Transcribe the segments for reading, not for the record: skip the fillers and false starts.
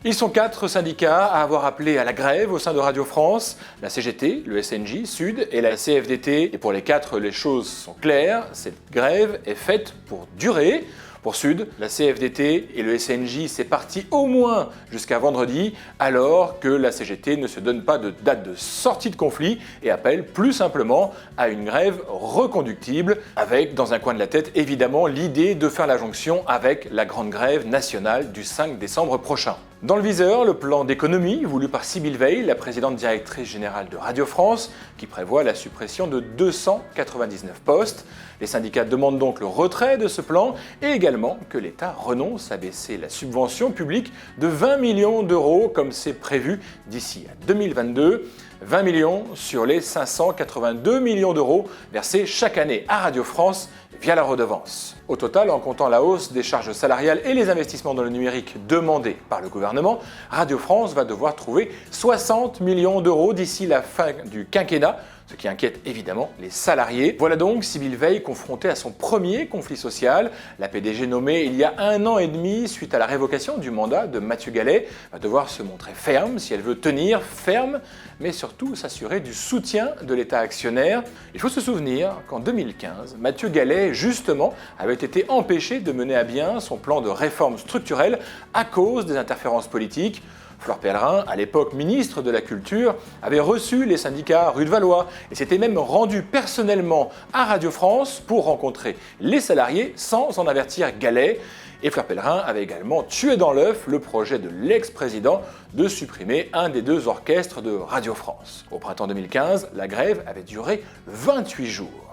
Ils sont 4 syndicats à avoir appelé à la grève au sein de Radio France, la CGT, le SNJ, Sud et la CFDT. Et pour les 4, les choses sont claires, cette grève est faite pour durer. Pour Sud, la CFDT et le SNJ, c'est parti au moins jusqu'à vendredi, alors que la CGT ne se donne pas de date de sortie de conflit et appelle plus simplement à une grève reconductible, avec dans un coin de la tête évidemment l'idée de faire la jonction avec la grande grève nationale du 5 décembre prochain. Dans le viseur, le plan d'économie voulu par Sybille Veil, la présidente directrice générale de Radio France, qui prévoit la suppression de 299 postes. Les syndicats demandent donc le retrait de ce plan et également que l'État renonce à baisser la subvention publique de 20 millions d'euros comme c'est prévu d'ici à 2022. 20 millions sur les 582 millions d'euros versés chaque année à Radio France via la redevance. Au total, en comptant la hausse des charges salariales et les investissements dans le numérique demandés par le gouvernement, Radio France va devoir trouver 60 millions d'euros d'ici la fin du quinquennat, ce qui inquiète évidemment les salariés. Voilà donc Sybille Veil confrontée à son premier conflit social. La PDG nommée il y a 1 an et demi suite à la révocation du mandat de Mathieu Gallet va devoir se montrer ferme si elle veut tenir ferme, mais surtout s'assurer du soutien de l'État actionnaire. Il faut se souvenir qu'en 2015, Mathieu Gallet, justement, avait été empêché de mener à bien son plan de réforme structurelle à cause des interférences politiques. Fleur Pellerin, à l'époque ministre de la Culture, avait reçu les syndicats rue de Valois et s'était même rendu personnellement à Radio France pour rencontrer les salariés sans en avertir Gallet. Et Fleur Pellerin avait également tué dans l'œuf le projet de l'ex-président de supprimer un des 2 orchestres de Radio France. Au printemps 2015, la grève avait duré 28 jours.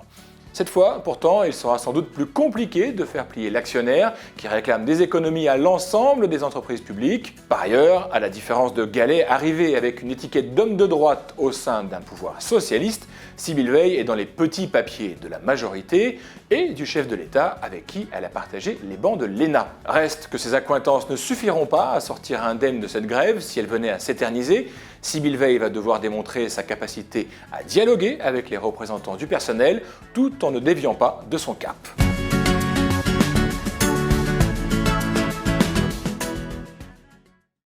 Cette fois, pourtant, il sera sans doute plus compliqué de faire plier l'actionnaire qui réclame des économies à l'ensemble des entreprises publiques. Par ailleurs, à la différence de Gallet, arrivé avec une étiquette d'homme de droite au sein d'un pouvoir socialiste, Sybille Veil est dans les petits papiers de la majorité et du chef de l'État avec qui elle a partagé les bancs de l'ENA. Reste que ces accointances ne suffiront pas à sortir indemne de cette grève si elle venait à s'éterniser. Sybille Veil va devoir démontrer sa capacité à dialoguer avec les représentants du personnel tout en ne déviant pas de son cap.